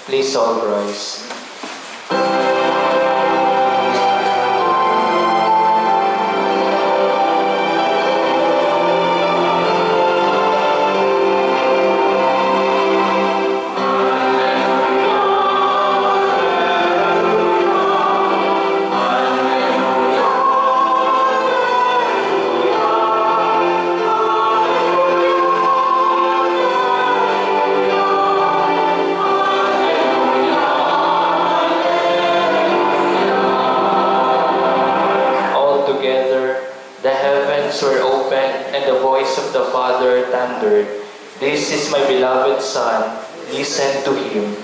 Please all rise. All together, the heavens were opened, and the voice of the Father thundered, "This is my beloved Son, listen to him."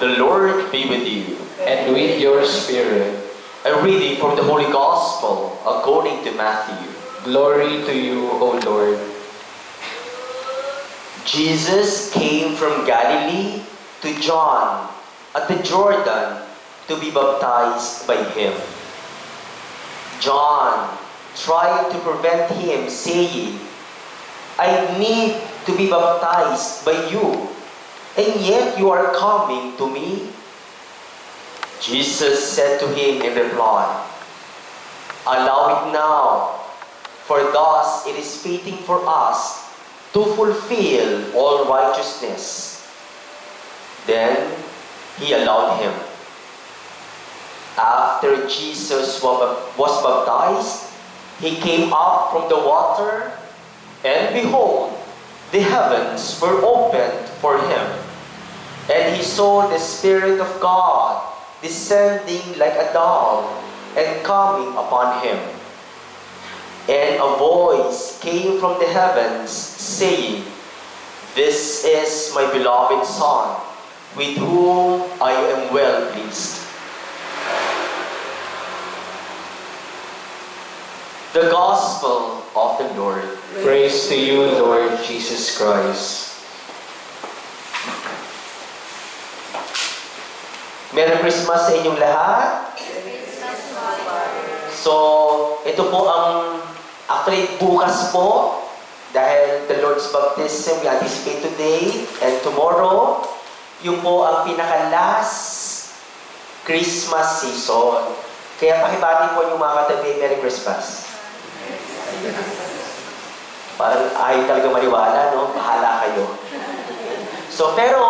The Lord be with you. And with your spirit, A reading from the Holy Gospel according to Matthew. glory to you, O Lord. Jesus came from Galilee to John at the Jordan to be baptized by him. John tried to prevent him, saying, "I need to be baptized by you, and yet you are coming to me?" Jesus said to him in reply, "Allow it now, for thus it is fitting for us to fulfill all righteousness." Then he allowed him. After Jesus was baptized, he came up from the water, and behold, the heavens were opened for him, and he saw the Spirit of God descending like a dove and coming upon him. And a voice came from the heavens, saying, "This is my beloved Son, with whom I am well pleased." The Gospel of the Lord. Praise to you, Lord Jesus Christ. Merry Christmas sa inyong lahat. So, ito po actually bukas po, dahil the Lord's Baptism, we anticipate today and tomorrow, yung po ang pinaka-last Christmas season. Kaya pakibati po yung mga katabi, Merry Christmas. Parang ayaw talaga maniwala, no? Bahala kayo. So, pero,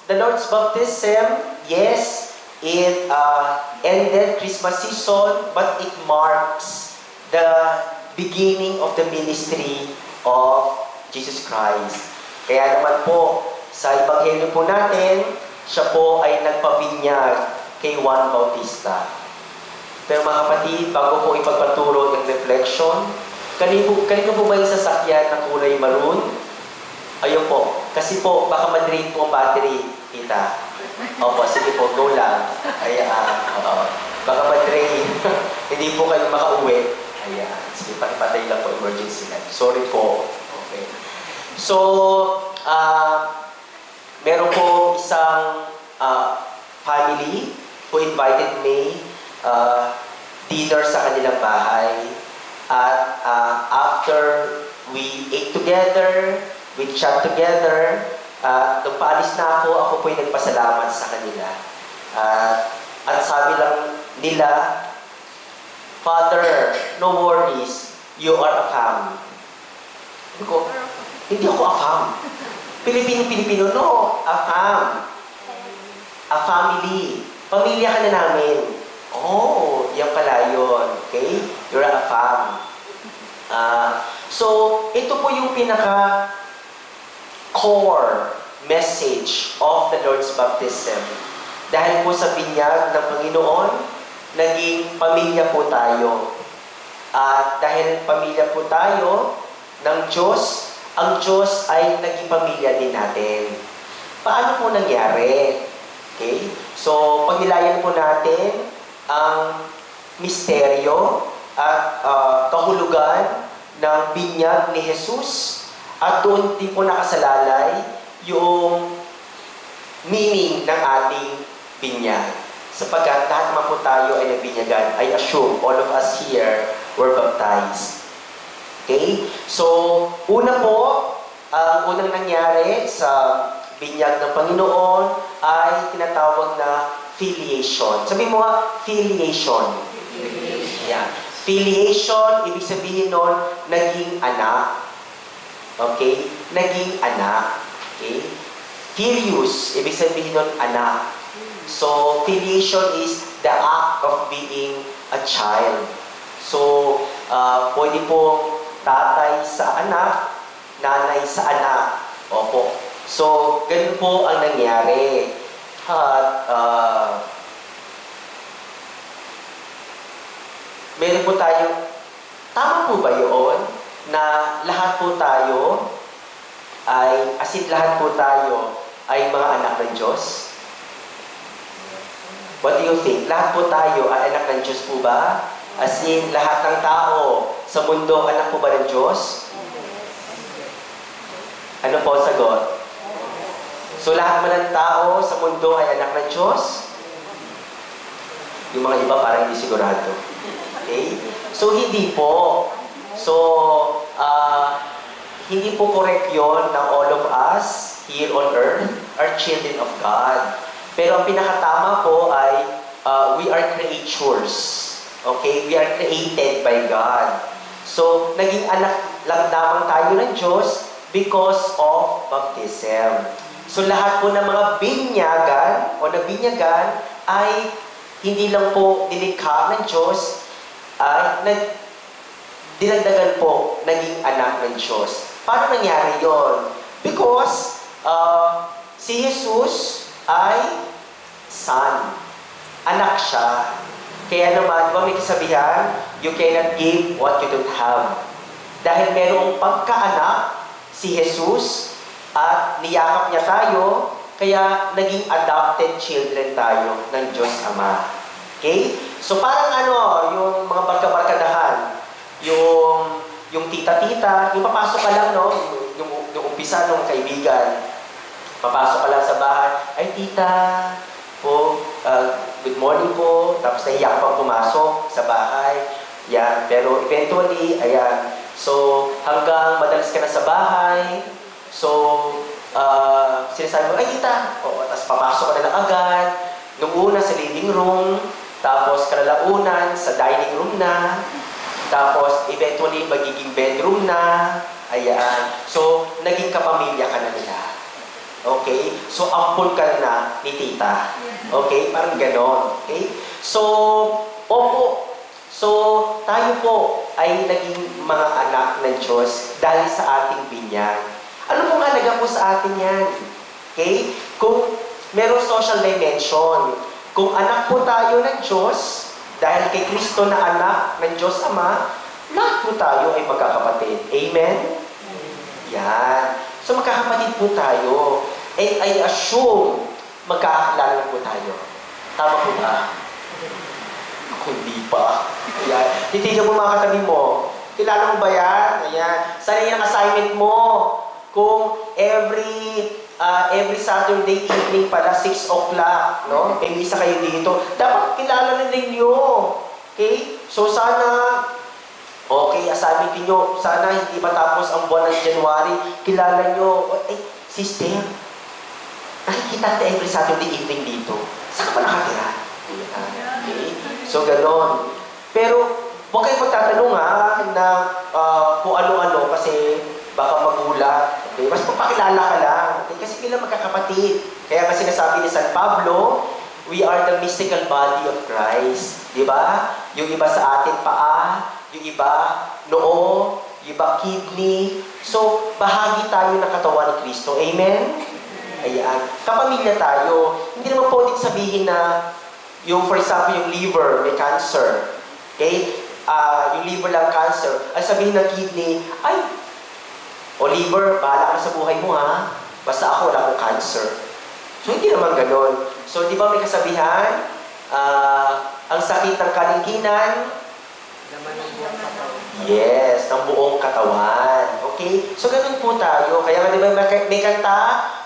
the Lord's Baptism, yes, it ended Christmas season, but it marks the beginning of the ministry of Jesus Christ. Kaya naman po, sa Ebanghelyo po natin, siya po ay nagpabinyag kay Juan Bautista. Pero mga kapatid, bago po ipagpaturo yung reflection, kanino po ba yung sasakyan na kulay maroon? Ayun po. Kasi po, baka ma-drain po ang battery, kita. Opo, sige po, go lang. Baka ma-drain. Hindi po kayo makauwi. Ayan. Sige, patay lang po, emergency light. Sorry po. Okay. So, meron po isang family who invited me dinner sa kanilang bahay. At after we ate together, we chat together, nung paalis na ako po ay nagpasalamat sa kanila. At sabi lang nila, "Father, no worries, you are a fam." Hindi ako a fam. Pilipino, no, a fam. A family. Pamilya ka na namin. Oh, yan pala yun. Okay? You're a fam. So, ito po yung pinaka-core message of the Lord's Baptism. Dahil po sa binyag ng Panginoon, naging pamilya po tayo. At dahil pamilya po tayo ng Diyos, ang Diyos ay naging pamilya din natin. Paano po nangyari? Okay? So, pagnilayan po natin ang misteryo at kahulugan ng binyag ni Jesus at doon din po nakasalalay yung meaning ng ating binyag. Sapagkat lahat naman po tayo ay nagbinyagan. I assume all of us here were baptized. Okay? So, una po, ang unang nangyari sa binyag ng Panginoon ay tinatawag na filiation. Sabihin mo nga, filiation. Yeah. Filiation, ibig sabihin nun, naging anak. Okay? Naging anak. Okay? Filius, ibig sabihin nun, anak. So, filiation is the act of being a child. So, pwede pong tatay sa anak, nanay sa anak. Opo. So, ganun po ang nangyari. At, meron po tayo, tama po ba yun na lahat po tayo ay, as in lahat po tayo ay mga anak ng Diyos? What do you think? Lahat po tayo ay anak ng Diyos po ba? As in, lahat ng tao sa mundo, anak po ba ng Diyos? Ano po ang sagot? So, lahat man ng tao sa mundo ay anak ng Diyos? Yung mga iba parang hindi sigurado. Okay? So, hindi po. So, hindi po correct yon ng all of us here on earth are children of God. Pero ang pinakatama po ay we are creatures. Okay? We are created by God. So, naging anak lang lamang tayo ng Diyos because of baptism. So, lahat po ng mga binyagan o nabinyagan ay hindi lang po nilikha ng Diyos, ay dinagdagan po naging anak ng Diyos. Paano nangyari yon? Because si Jesus ay son. Anak siya. Kaya naman, may kasabihan, you cannot give what you don't have. Dahil merong pagkaanak si Jesus at niyakap niya tayo, kaya naging adopted children tayo ng Diyos Ama. Okay? So parang yung mga barka-barkadahan, yung tita-tita, yung papasok ka lang, no? Yung umpisa ng kaibigan, papasok ka lang sa bahay, ay tita, po, good morning po, tapos naiyak pang pumasok sa bahay, yan, pero eventually, ayan, so hanggang madalas ka na sa bahay, so, sinasabi mo, ay tita, tapos papasok ka na lang agad, nung una sa living room, tapos kalalaunan sa dining room na, tapos eventually magiging bedroom na, ayan. So, naging kapamilya ka na nila. Okay? So, ampun ka na ni tita. Okay? Parang ganon. Okay? So, opo. So, tayo po ay naging mga anak ng Diyos dahil sa ating binyag. Ano pong halaga po sa atin yan? Okay? Kung merong social dimension, kung anak po tayo ng Diyos, dahil kay Kristo na anak ng Diyos Ama, lahat po tayo ay magkakapatid. Amen? Yan. So magkakapatid po tayo. And I assume, magkakakilala po tayo. Tama po ba? Ako hindi pa. Ayan. Titignan mo mga katabi mo. Kilala mo ba yan? Ayan. Saan yung assignment mo? Kung every Saturday evening pala, 6 o'clock, no? May misa kayo dito. Dapat kilala na ninyo. Okay? So sana, okay, assignment niyo, sana hindi matapos ang buwan ng January, kilala nyo, sister, nakikita kita every Saturday evening dito. Saan ka pa nakatira? Okay? So, ganon. Pero, huwag kayo magtatanong na kung ano-ano kasi baka magulat. Okay? Mas papakilala ka lang. Okay? Kasi bilang magkakapatid. Kaya kasi sinasabi ni San Pablo, we are the mystical body of Christ. Di ba? Yung iba sa atin paa, yung iba noo, yung iba kidney. So, bahagi tayo ng katawan ni Kristo. Amen? Ayan. Kapamilya tayo. Hindi naman pwedeng sabihin na yung, for example, yung liver, may cancer. Okay? yung liver lang cancer, ay sabihin ng kidney, ay, o liver, bahala ka sa buhay mo ha. Basta ako, wala akong cancer. So, hindi naman ganon. So, di ba may kasabihan? Ang sakit ng kalinginan, yes, ng buong katawan. Okay? So, ganun po tayo. Kaya nga, di ba may kanta?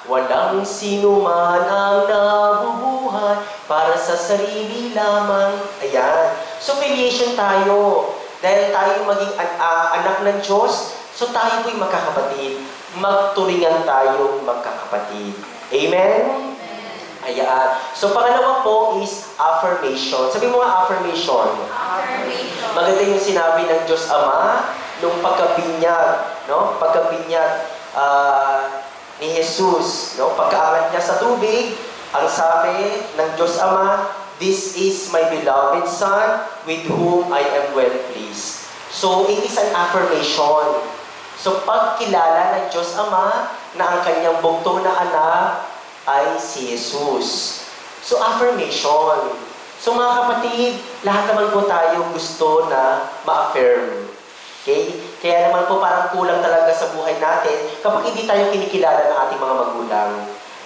Walang sino man ang nabubuhay para sa sarili lamang. Ayan. So, filiation tayo. Dahil tayo maging anak ng Diyos, so tayo po'y magkakapatid. Magturingan tayong magkakapatid. Amen? Ayan. So, pangalawa po is affirmation. Sabi mo nga affirmation. Maganda yung sinabi ng Diyos Ama nung pagkabinyag, no? Pagkabinyag ni Jesus, no? Pagkaangat niya sa tubig, ang sabi ng Diyos Ama, "This is my beloved Son, with whom I am well pleased." So, it is an affirmation. So, pagkilala ng Diyos Ama na ang kanyang bugtong na anak ay si Jesus. So, affirmation. So, mga kapatid, lahat naman po tayo gusto na ma-affirm. Okay? Kaya naman po parang kulang talaga sa buhay natin kapag hindi tayo kinikilala ng ating mga magulang.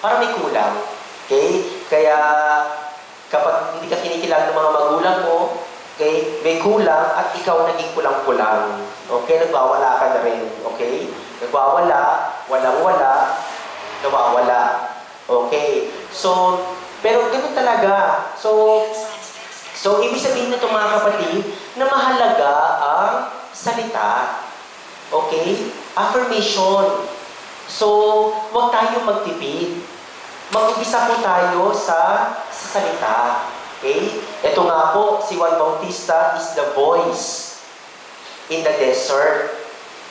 Parang may kulang. Okay? Kaya, kapag hindi ka kinikilala ng mga magulang mo, okay, may kulang at ikaw naging kulang-kulang. Okay? Nagwawala ka na rin. Okay? Nagwawala, walang-wala, nawawala. Okay? So, pero ganun talaga. So ibig sabihin na ito mga kapatid, na mahalaga ang salita. Okay? Affirmation. So, huwag tayo magtipid. Mag-umpisa po tayo sa salita. Okay? Ito nga po, si Juan Bautista is the voice in the desert.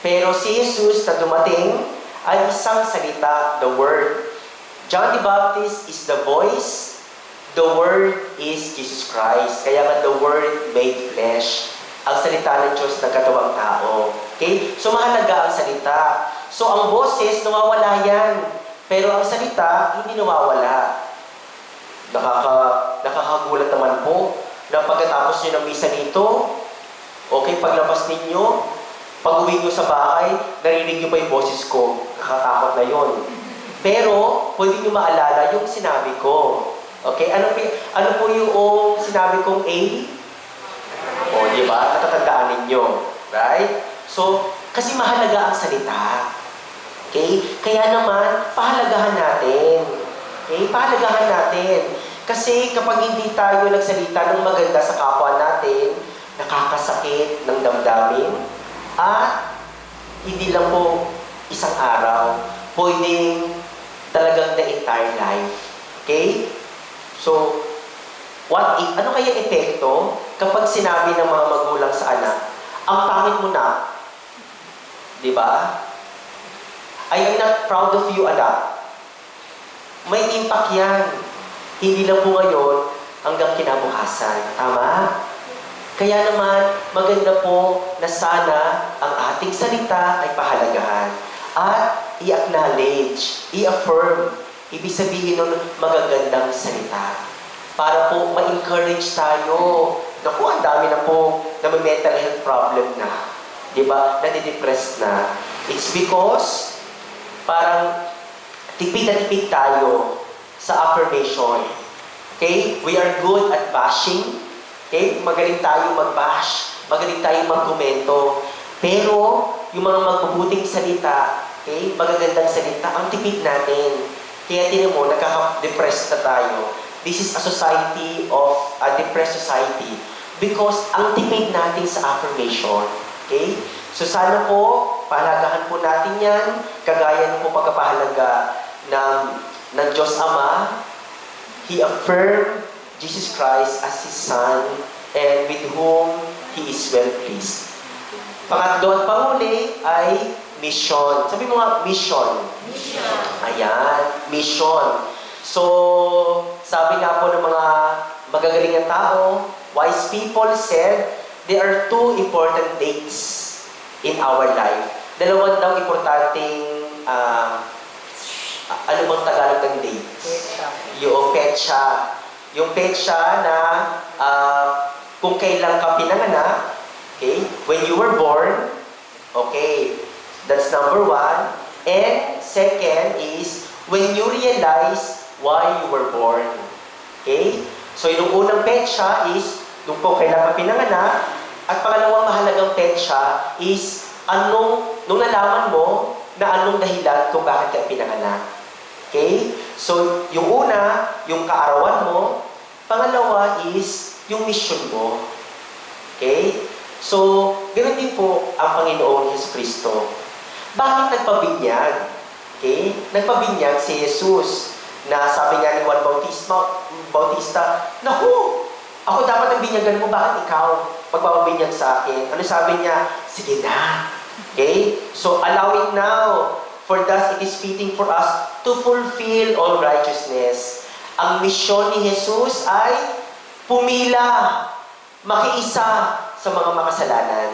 Pero si Jesus na dumating ay isang salita, the Word. John the Baptist is the voice, the Word is Jesus Christ. Kaya nga the Word made flesh. Ang salita ng Diyos nagkatawang tao. Okay? So mahalaga ang salita. So ang boses, nawawala yan. Pero ang salita, hindi nawawala. Nakakagulat naman po na pagkatapos nyo ng misa nito, okay, paglabas ninyo, pag-uwi nyo sa bahay, narinig nyo pa yung boses ko. Nakakatakot na yon. Pero, pwede nyo maalala yung sinabi ko. Okay? Ano po yung sinabi kong A? O, di ba? Natatandaan ninyo. Right? So, kasi mahalaga ang salita. Okay? Kaya naman, pahalagahan natin. Okay? Pahalagahan natin. Kasi kapag hindi tayo nagsalita ng maganda sa kapwa natin, nakakasakit ng damdamin, at hindi lang po isang araw, pwedeng talagang the entire life. Okay? So, what if, ano kaya epekto kapag sinabi ng mga magulang sa anak, ang pangit mo na, di ba? I am not proud of you, anak. May impact yan. Hindi lang po ngayon hanggang kinabukasan. Tama? Kaya naman, maganda po na sana ang ating salita ay pahalagahan. At i-acknowledge, i-affirm, ibig sabihin nun magagandang salita. Para po ma-encourage tayo. Naku, ang dami na po na may mental health problem na. Diba? Nadidepressed na. It's because parang tipid na tipid tayo sa affirmation. Okay? We are good at bashing. Okay? Magaling tayo mag-bash. Magaling tayo mag-komento. Pero, yung mga magbubuting salita, okay? Magagandang salita, ang tipid natin. Kaya tinan mo, nakaka-depressed na tayo. This is a society of a depressed society. Because ang tipid natin sa affirmation. Okay? So sana po, pahalagahan po natin yan. Kagaya ng po pagkapahalaga ng Diyos Ama. He affirmed Jesus Christ as His Son and with whom He is well pleased. Pangatlo at panghuli ay mission. Sabi mo nga, mission. Mission. Ayan, mission. So, sabi nga po ng mga magagaling na tao, wise people said, there are two important dates in our life. Dalawang daw importanteng, ano bang Tagalog ng dates? Yung petsa. Yung petsa na kung kailan ka pinanganak, Okay? When you were born, okay, that's number one. And second is, when you realize why you were born. Okay? So, yung unang petsa is, nung po kailan ka pinanganak, at pangalawang mahalagang petsa is, nung nalaman mo na anong dahilan kung bakit ka pinanganak. Okay? So, yung una, yung kaarawan mo. Pangalawa is, yung mission mo. Okay? So, ganoon din po ang Panginoon Hesus Kristo. Bakit nagpabinyag? Okay? Nagpabinyag si Jesus na sabi nga ni Juan Bautista, "Naku! Ako dapat ang binyagan mo, bakit ikaw magpapabinyag sa akin?" Ano sabi niya? "Sige na." Okay? So, allow it now. For thus it is fitting for us to fulfill all righteousness. Ang misyon ni Jesus ay pumila, makiisa sa mga makasalanan.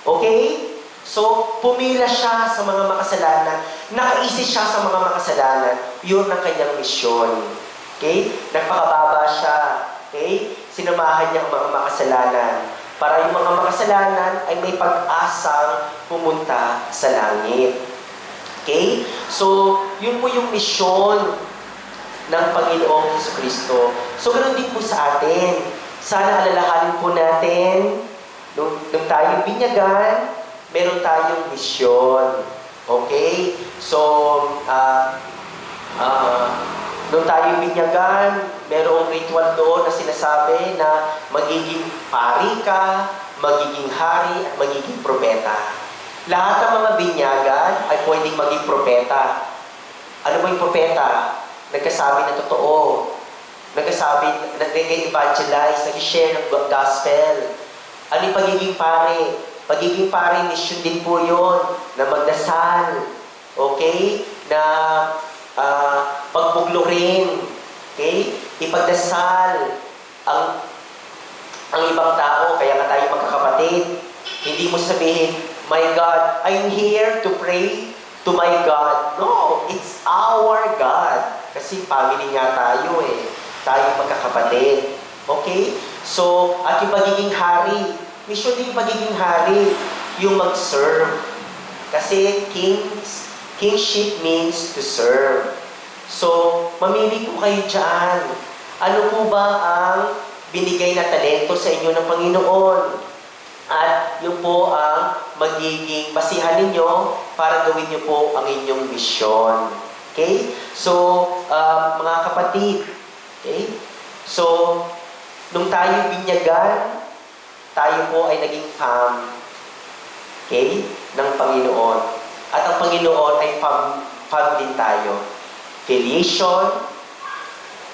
Okay? So, pumila siya sa mga makasalanan. Nakaisi siya sa mga makasalanan. Yun ang kanyang misyon. Okay? Nagpakababa siya. Okay? Sinamahan niya ang mga makasalanan. Para yung mga makasalanan ay may pag-asang pumunta sa langit. Okay? So, yun po yung misyon ng Panginoong Jesucristo. So, ganoon din po sa atin. Sana alalahanin po natin, nung tayong binyagan, meron tayong misyon. Okay? So, nung tayong binyagan, merong ritual doon na sinasabi na magiging pari ka, magiging hari, at magiging propeta. Lahat ng mga binyagan ay pwedeng maging propeta. Ano ba yung propeta? Nagkasabi na totoo. Nagkasabi, nag-evangelize, nag-share ng gospel. Ano yung pagiging pare? Pagiging pare, mission din po yun, na magdasal. Okay? Na pagbuglurin. Okay? Ipagdasal ang ibang tao, kaya nga tayo magkakapatid. Hindi mo sabihin, "My God, I'm here to pray to my God." No, it's our God. Kasi family nga tayo eh. Tayo magkakapatid. Okay? So, at yung pagiging hari, mission din yung pagiging hari, yung mag-serve. Kasi kingship means to serve. So, mamili po kayo dyan. Ano po ba ang binigay na talento sa inyo ng Panginoon? At yun po ang magiging basihan ninyo para gawin nyo po ang inyong misyon. Okay? So, mga kapatid, okay? So, nung tayo binyagan, tayo po ay naging fam, okay, ng Panginoon. At ang Panginoon ay fam din tayo. Filiation,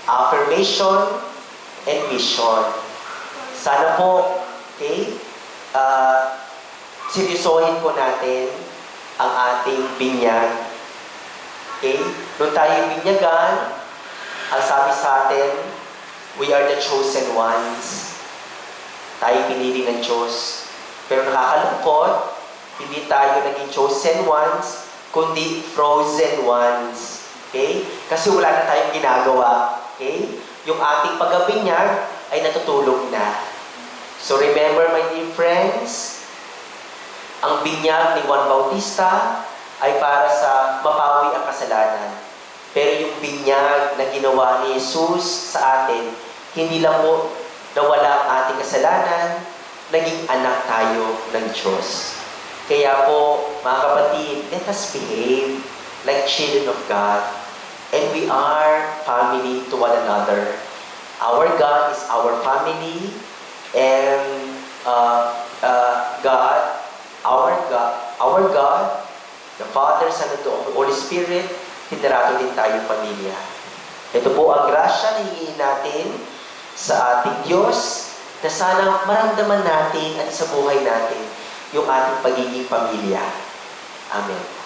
affirmation, and mission. Sana po, okay, seryosohin po natin ang ating binyag. Okay? Nung tayo binyagan, ang sabi sa atin, we are the chosen ones. Tayo pinili ng Diyos. Pero nakakalungkot, hindi tayo naging chosen ones, kundi frozen ones. Okay? Kasi wala na tayong ginagawa. Okay? Yung ating pagkabinyag ay natutulog na. So remember, my dear friends, ang binyag ni Juan Bautista ay para sa mapawi ang kasalanan. Pero yung binyag na ginawa ni Jesus sa atin, hindi lang po nawala ang ating kasalanan, naging anak tayo ng Diyos. Kaya po, mga kapatid, let us behave like children of God. And we are family to one another. Our God is our family, and our God, the Father, Son, and the Holy Spirit, tinarato din tayong pamilya. Ito po ang grasya na hingin natin sa ating Diyos, na sana maramdaman natin at sa buhay natin yung ating pagiging pamilya. Amen.